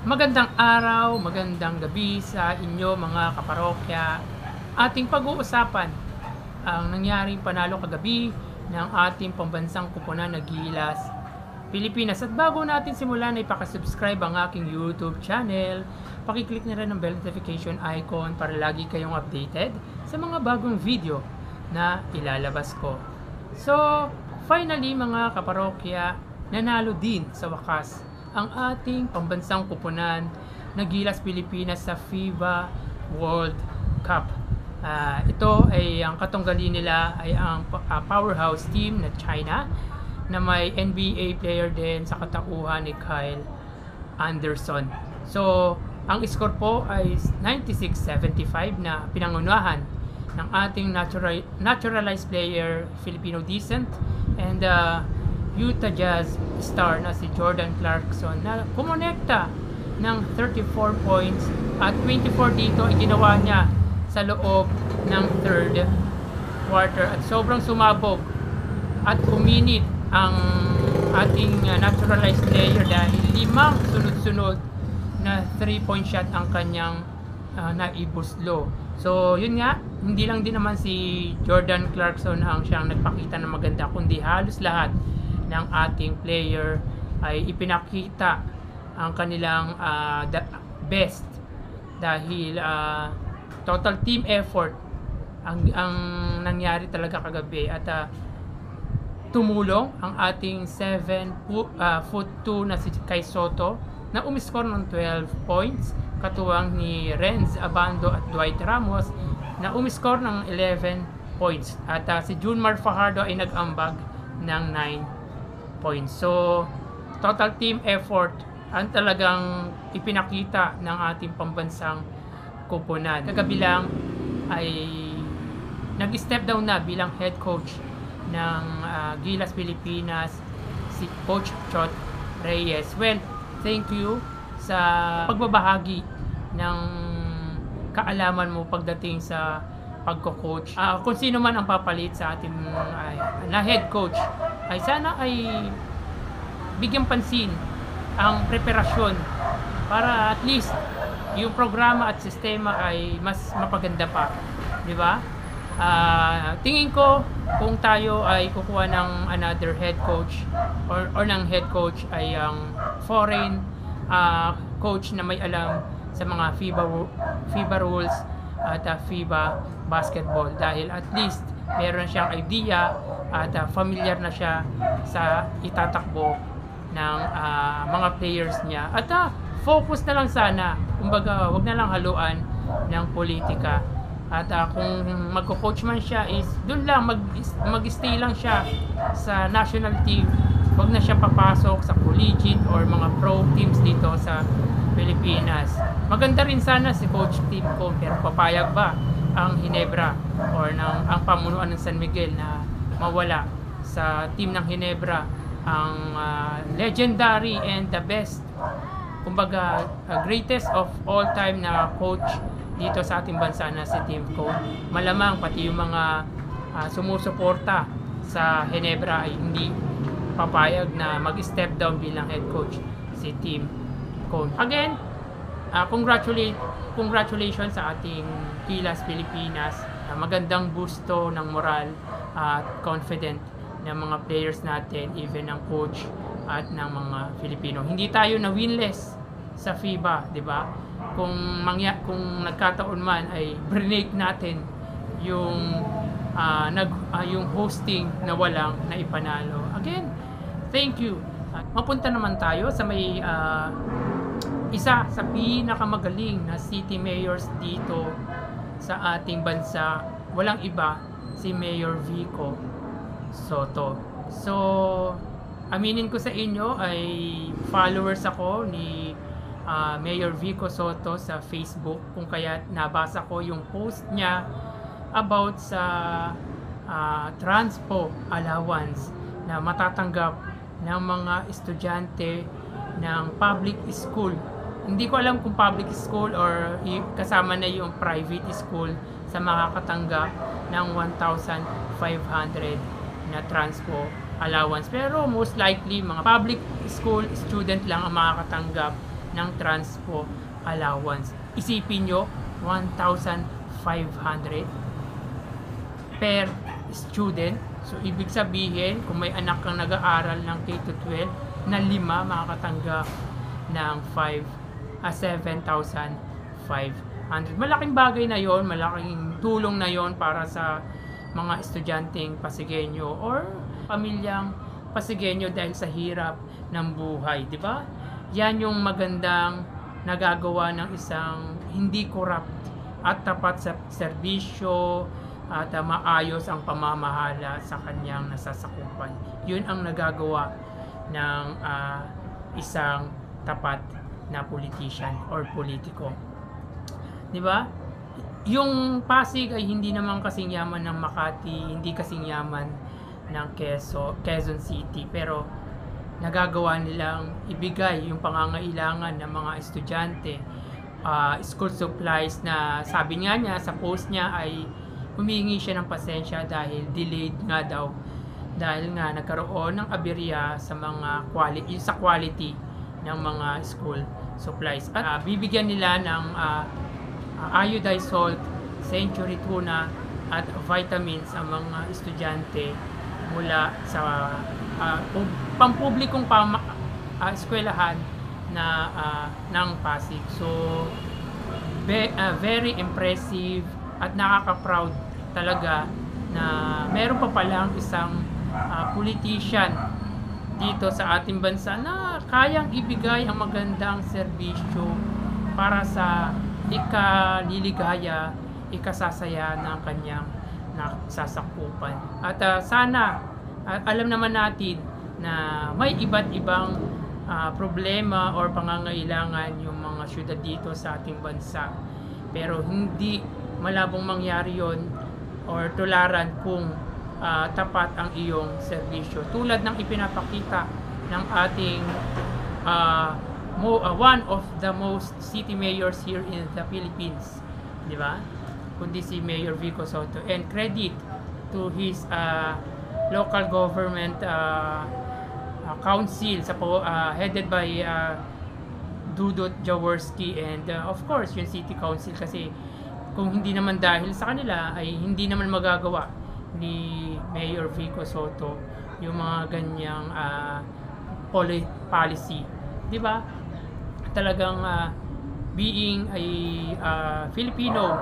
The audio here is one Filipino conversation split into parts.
Magandang araw, magandang gabi sa inyo mga kaparokya. Ating pag-uusapan ang nangyaring panalo kagabi ng ating pambansang kupunan na Gilas, Pilipinas. At bago natin simulan ay pakasubscribe ang aking YouTube channel. Pakiclick na rin ang bell notification icon para lagi kayong updated sa mga bagong video na ilalabas ko. So, finally mga kaparokya, nanalo din sa wakas ang ating pambansang kupunan na Gilas Pilipinas sa FIBA World Cup. Ito ay ang katunggali nila ay ang powerhouse team na China na may NBA player din sa katauhan ni Kyle Anderson. So, ang score po ay 96-75 na pinangunahan ng ating naturalized player Filipino descent and Utah Jazz star na si Jordan Clarkson na kumonekta ng 34 points at 24 dito ay ginawa niya sa loob ng third quarter at sobrang sumabog at uminit ang ating naturalized player dahil 5 sunod-sunod na 3-point shot ang kanyang naibuslo. So yun nga, hindi lang din naman si Jordan Clarkson ang siyang nagpakita ng maganda, kundi halos lahat ng ating player ay ipinakita ang kanilang best dahil total team effort ang nangyari talaga kagabi at tumulong ang ating 7'2" na si Kai Soto na umiscore ng 12 points, katuwang ni Renz Abando at Dwight Ramos na umiscore ng 11 points at si Junmar Fajardo ay nag-ambag ng 9 points. So, total team effort ang talagang ipinakita ng ating pambansang kupunan. Kagabi lang ay nag-step down na bilang head coach ng Gilas Pilipinas si Coach Chot Reyes. Well, thank you sa pagbabahagi ng kaalaman mo pagdating sa pagko-coach. Kung sino man ang papalit sa ating na head coach, ay sana ay bigyan pansin ang preparasyon para at least yung programa at sistema ay mas mapaganda pa, di ba? Tingin ko kung tayo ay kukuha ng another head coach or ng head coach ay ang foreign coach na may alam sa mga FIBA rules at FIBA basketball, dahil at least meron siyang idea at familiar na siya sa itatakbo ng mga players niya at focus na lang sana, kumbaga wag na lang haluan ng politika at kung magko-coach man siya is doon lang mag-stay lang siya sa national team, wag na siya papasok sa collegiate or mga pro teams dito sa Pilipinas. Maganda rin sana si Coach Tim ko, pero papayag ba ang Ginebra or ang pamunuan ng San Miguel na mawala sa team ng Ginebra ang legendary and the best, kumbaga greatest of all time na coach dito sa ating bansa na si Tim Cone. Malamang pati yung mga sumusuporta sa Ginebra ay hindi papayag na mag-step down bilang head coach si Tim Cone. Again, congratulations sa ating Gilas Pilipinas. Magandang boosto ng moral at confident ng mga players natin, even ng coach at ng mga Filipino. Hindi tayo na winless sa FIBA, di ba? Kung nagkataon man ay break natin yung yung hosting na walang naipanalo. Again, thank you. Mapunta naman tayo sa may isa sa pinakamagaling na city mayors dito sa ating bansa, walang iba si Mayor Vico Soto. So, aminin ko sa inyo ay followers ako ni Mayor Vico Soto sa Facebook, kung kaya nabasa ko yung post niya about sa transpo allowance na matatanggap ng mga estudyante ng public school. Hindi ko alam kung public school or kasama na yung private school sa makakatanggap ng 1,500 na transpo allowance. Pero most likely, mga public school student lang ang makakatanggap ng transpo allowance. Isipin nyo, 1,500 per student. So, ibig sabihin, kung may anak kang nag-aaral ng K-12, na 5 makakatanggap ng 7,500. Malaking bagay na yon, malaking tulong na yon para sa mga estudyanteng Pasigueño or pamilyang Pasigueño dahil sa hirap ng buhay, di ba? Yan yung magandang nagagawa ng isang hindi corrupt at tapat sa serbisyo at maayos ang pamamahala sa kanyang nasasakupan. Yun ang nagagawa ng isang tapat na politician or politiko. Di ba? Yung Pasig ay hindi naman kasing yaman ng Makati, hindi kasing yaman ng Quezon City, pero nagagawa nilang ibigay yung pangangailangan ng mga estudyante, school supplies na sabi nga niya sa post niya ay humingi siya ng pasensya dahil delayed nga daw dahil nga nagkaroon ng aberya sa mga quality ng mga school supplies. At bibigyan nila ng iodized salt, century tuna at vitamins ang mga estudyante mula sa pampublikong eskwelahan na ng Pasig. So very impressive at nakaka-proud talaga na meron pa palang isang politician dito sa ating bansa na kayang ibigay ang magandang serbisyo para sa ikaliligaya, ikasasaya ng kanyang nasasakupan. At sana alam naman natin na may iba't ibang problema or pangangailangan yung mga syudad dito sa ating bansa. Pero hindi malabong mangyari yon or tularan kung tapat ang iyong serbisyo. Tulad ng ipinapakita ng ating one of the most city mayors here in the Philippines, di ba? Kundi si Mayor Vico Sotto. And credit to his local government council headed by Dudut Jaworski and of course yung city council, kasi kung hindi naman dahil sa kanila ay hindi naman magagawa ni Mayor Vico Sotto yung mga ganyang policy, di ba? Talagang being a Filipino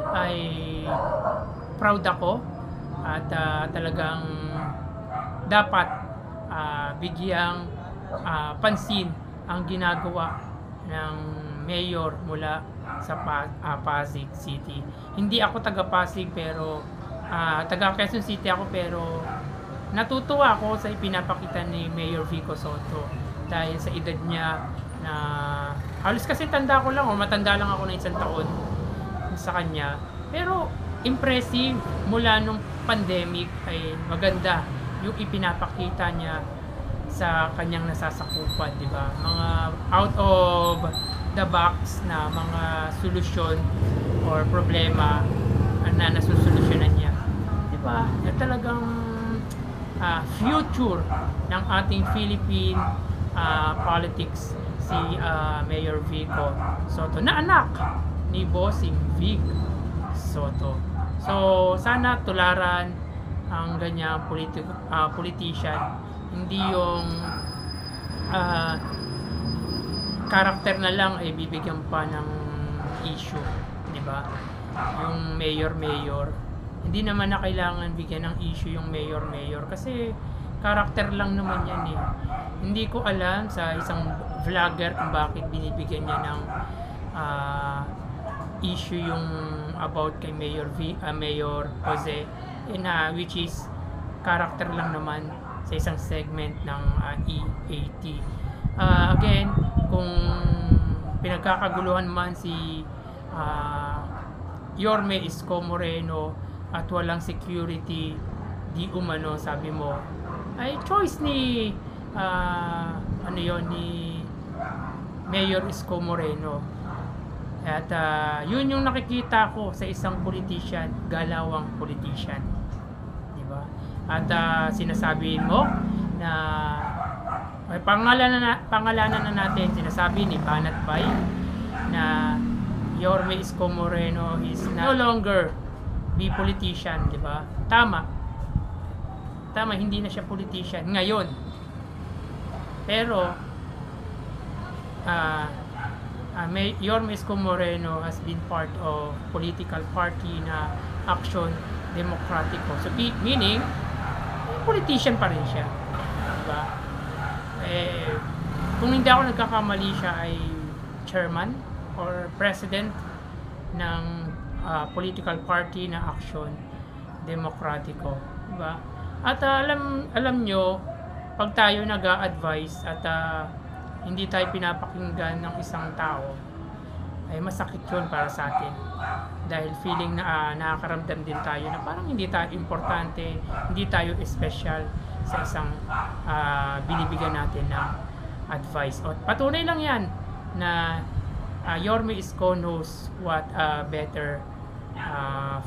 ay proud ako at talagang dapat bigyang pansin ang ginagawa ng mayor mula sa Pasig City. Hindi ako taga Pasig pero taga Quezon City ako, pero natutuwa ako sa ipinapakita ni Mayor Vico Sotto dahil sa edad niya na halos kasi tanda ko lang o matanda lang ako ng isang taon sa kanya, pero impressive. Mula nung pandemic ay maganda yung ipinapakita niya sa kanyang nasasakupan, di ba? Mga out of the box na mga solusyon or problema na nasusolusyonan niya, di ba? Na talagang future ng ating Philippine politics si Mayor Vico Sotto, na anak ni Bossing Vic Sotto. So sana tularan ang ganyang politician, hindi yung karakter na lang ay bibigyan pa ng issue, di ba? Yung mayor, hindi naman na kailangan bigyan ng issue yung mayor kasi karakter lang naman yan eh. Hindi ko alam sa isang vlogger kung bakit binibigyan niya ng issue yung about kay Mayor Jose, which is character lang naman sa isang segment ng EAT. Again, kung pinagkakaguluhan man si Yorme Isko Moreno at walang security di umano, sabi mo, ay choice ni ni Mayor Isko Moreno. At yun yung nakikita ko sa isang politician, galawang politician, di ba? At sinasabi mo na Ay, pangalanan na natin, sinasabi ni Banat Bay na Yorme Isko Moreno is no longer be politician, di ba? Tama, hindi na siya politician ngayon. Pero Yorme Isko Moreno has been part of political party na Action Demokratiko. So meaning politician pa rin siya, diba? Kung hindi ako nagkakamali, siya ay chairman or president ng political party na Action Demokratiko, diba? At alam nyo, pag tayo nag-a-advise at hindi tayo pinapakinggan ng isang tao, ay masakit yun para sa atin, dahil feeling na nakakaramdam din tayo na parang hindi tayo importante, hindi tayo special sa isang binibigyan natin ng advice. O, patunay lang yan na Yorme Isko knows what better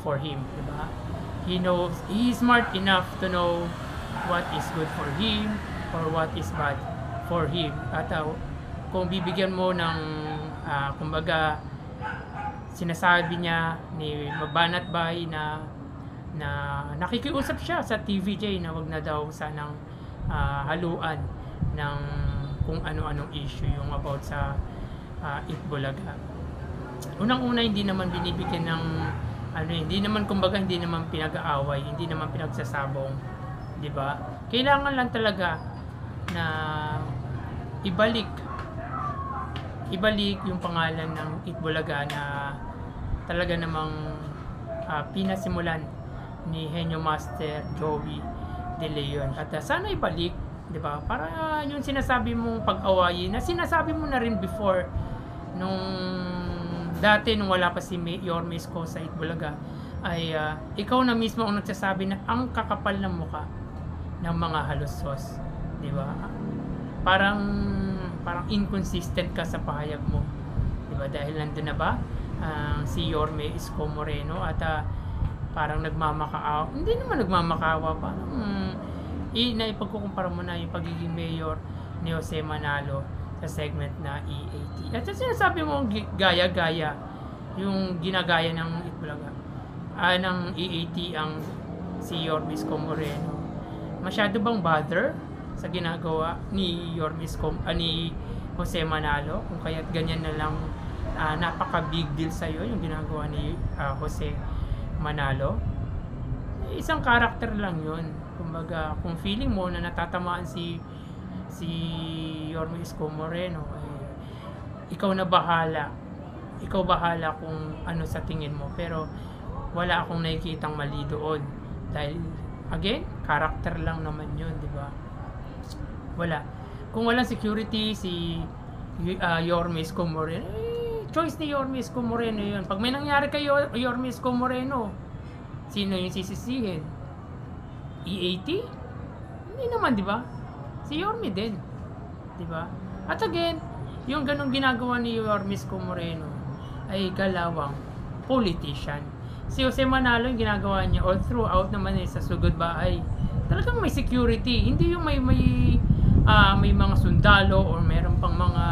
for him, diba? He is smart enough to know what is good for him or what is bad for him. At kung bibigyan mo ng kumbaga, sinasabi niya ni Banat Bay na nakikiusap siya sa TVJ na wag na daw sanang haluan ng kung ano-anong issue yung about sa Itbulaga. Unang-una, hindi naman binibigyan ng hindi naman pinag-aaway, hindi naman pinagsasabong, di ba? Kailangan lang talaga na ibalik yung pangalan ng Itbulaga na talaga namang pinasimulan ni Henyo Master Joey De Leon. At sana ibalik, di ba? Para yung sinasabi mong pag-awayin, na sinasabi mo na rin before nung dati, nung wala pa si Yorme Isko sa Itbulaga, ay ikaw na mismo ang nagsasabi na ang kakapal ng muka ng mga halusos, di ba? Parang inconsistent ka sa pahayag mo, di ba? Dahil nandun na ba si Yorme Isko Moreno at parang nagmamakaawa, hindi naman nagmamakaawa, parang naipagkukumpara mo na yung pagiging mayor ni Jose Manalo sa segment na EAT. At sinasabi mo gaya-gaya yung ginagaya ng Itbulaga, ng EAT ang si Yorme Isko Moreno. Masyado bang bother sa ginagawa ni Yorme Isko, ni Jose Manalo? Kung kaya't ganyan na lang, napaka big deal sa'yo yung ginagawa ni Jose Manalo. Isang karakter lang yun. Kumbaga, kung feeling mo na natatamaan si Yorme Isko Moreno, ikaw bahala kung ano sa tingin mo, pero wala akong nakikitang mali doon, dahil again, karakter lang naman yun, di ba? Wala. Kung walang security si Yorme Isko Moreno, choice ni Yorme Isko Moreno yun. Pag may nangyari kay Yorme Isko Moreno, sino yung sisisihin? EAT? Hindi naman, di ba? Si Yorme din, di ba? At again, yung ganong ginagawa ni Yorme Isko Moreno ay galawang politician. Si Jose Manalo, yung ginagawa niya all throughout naman sa sugod bahay, talagang may security, hindi yung may mga sundalo or meron pang mga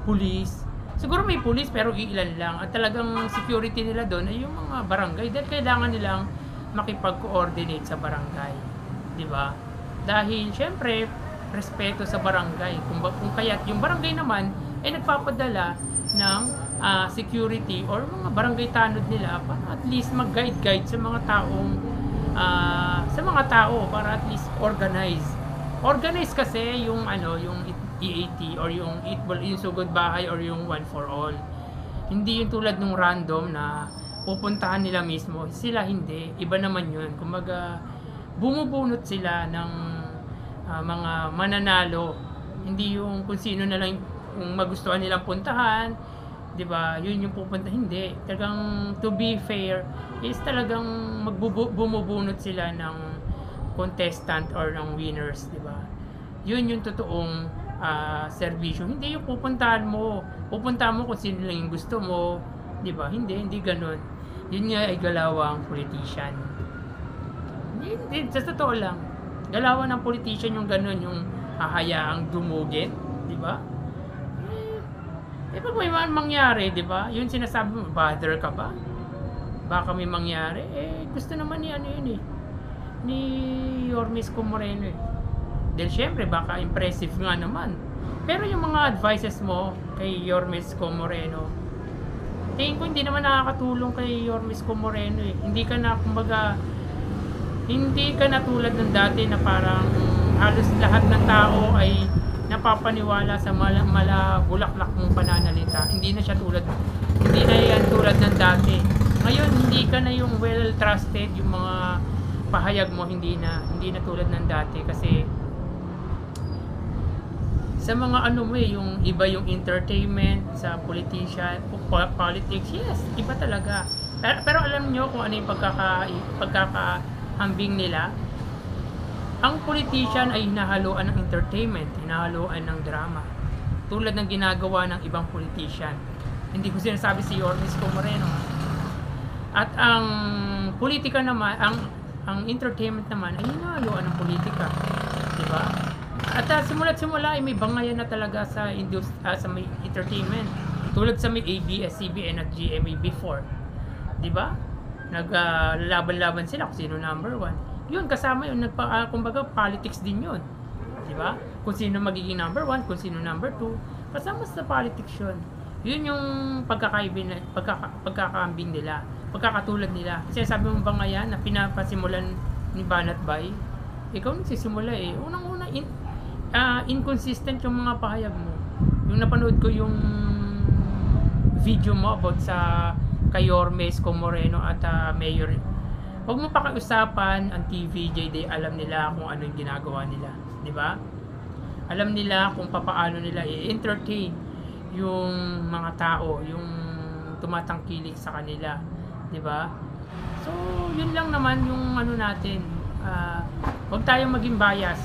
pulis. Siguro may pulis pero iilan lang, at talagang security nila doon ay yung mga barangay, dahil kailangan nilang makipag-coordinate sa barangay, di ba? Dahil syempre respeto sa barangay, kung kaya't yung barangay naman ay nagpapadala ng security or mga barangay tanod nila para at least mag-guide sa mga tao para at least organize kasi yung yung EAT or yung sugod bahay or yung one for all. Hindi yung tulad nung random na pupuntahan nila mismo, sila hindi, iba naman yun. Kumbaga bumubunot sila ng mga mananalo, hindi yung kung sino na lang kung magustuhan nilang puntahan, di ba? Yun yung pupunta, hindi. Talagang to be fair is talagang bumubunot sila ng contestant or ng winners, di ba? Yun yung totoong serbisyo. Hindi yung pupuntahan mo kung sino lang yung gusto mo, di ba? Hindi ganun. Yun nga ay galawang politician. Hindi, sa totoo lang, galawan ng politician yung ganun, yung hahayaang dumugin, di ba? Pag may mangyari, di ba? Yun sinasabi mo, bother ka ba? Baka may mangyari, gusto naman ni ano yun ni Yorme Isko Moreno Dahil syempre, baka impressive nga naman. Pero yung mga advices mo kay Yorme Isko Moreno, tingin ko hindi naman nakakatulong kay Yorme Isko Moreno Hindi ka na, kumbaga, hindi ka na tulad ng dati na parang halos lahat ng tao ay napapaniwala sa bulaklak mong pananalita. Hindi na yan tulad ng dati. Ngayon, hindi ka na yung well trusted, yung mga pahayag mo hindi na tulad ng dati kasi sa mga yung iba yung entertainment, sa politics, yes, iba talaga. Pero alam nyo kung ano yung pagkakahambing nila. Ang politician ay hinahaluan ng entertainment, hinahaluan ng drama. Tulad ng ginagawa ng ibang politician. Hindi ko sinasabi si Yorme Isko Moreno. At ang politika naman, ang entertainment naman ay hinahaluan ng politika. Diba? At simula't simula ay may bangayan na talaga sa may entertainment. Tulad sa may ABS-CBN at GMA before. Diba? Naglalaban-laban sila kung sino number 1. Yun, kasama yun, kumbaga politics din yun. Diba? Kung sino magiging number 1, kung sino number 2, kasama sa politics yun. Yun yung pagkakambing nila, pagkakatulad nila. Kasi sabi mo ba ngayon na pinapasimulan ni Banat Bay, ikaw nagsisimula unang-una, inconsistent yung mga pahayag mo. Yung napanood ko yung video mo about sa kay Yorme Isko Moreno at Mayor. Huwag mo pakiusapan ang TVJ, alam nila kung ano yung ginagawa nila, di ba? Alam nila kung paano nila i-entertain yung mga tao, yung tumatangkilik sa kanila, di ba? So, yun lang naman yung ano natin. Huwag tayong maging bias.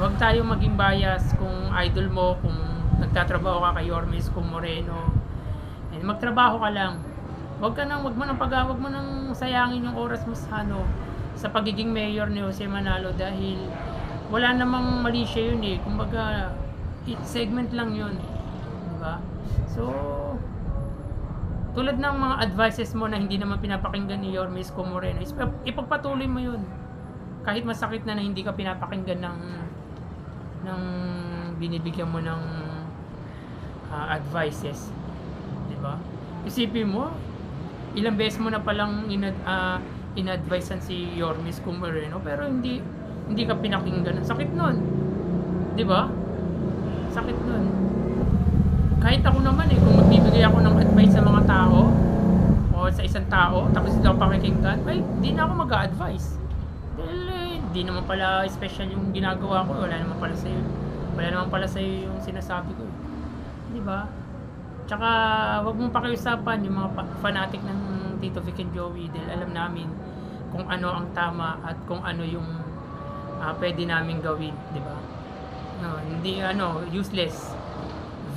Huwag tayong maging bias kung idol mo, kung nagtatrabaho ka kay Yorme Isko Moreno. Magtrabaho ka lang. Wag mo nang sayangin yung oras mo sa pagiging mayor ni Jose Manalo dahil wala namang mali siya yun kumbaga segment lang yun, di ba? So tulad ng mga advices mo na hindi naman pinapakinggan ni Yorme Isko Moreno, ipagpatuloy mo yun kahit masakit na hindi ka pinapakinggan ng binibigyan mo ng advices, di ba? Isipin mo, ilang beses mo na palang in-advisean si Yorme Isko Moreno pero hindi ka pinakinggan. Sakit nun, di ba? Sakit nun. Kahit ako naman kung magbibigay ako ng advice sa mga tao o sa isang tao tapos hindi ako pakikinggan, di na ako mag-a-advise dahil di naman pala special yung ginagawa ko, wala naman pala sa'yo yung sinasabi ko, di ba? Tsaka wag mong pakiusapan yung mga fanatic ng Tito Vic and Joey dahil alam namin kung ano ang tama at kung ano yung pwede namin gawin, di ba? Hindi useless.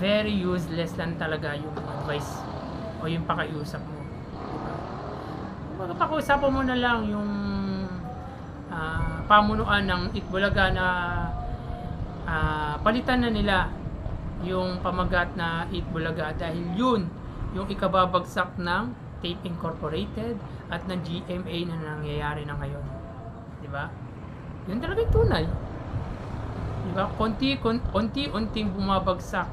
Very useless lang talaga yung advice o yung pakiusap mo, di ba? Pakiusapan mo na lang yung pamunuan ng Itbulaga na palitan na nila yung pamagat na Itbulaga dahil yun yung ikababagsak ng Tape Incorporated at ng GMA na nangyayari na ngayon, di ba? Yun talaga yung tunay, di ba? Unti-unting bumabagsak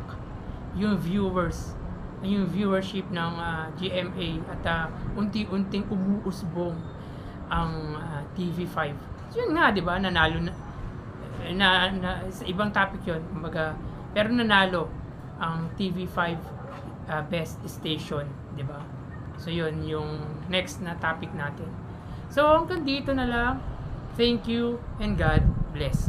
yung viewership ng GMA at unti-unting umuusbong ang TV5. So, yun nga, di ba? Nanalo na sa ibang topic yun, kumbaga, pero nanalo ang TV5 best station, di ba? So yun yung next na topic natin. So hanggang dito na lang. Thank you and God bless.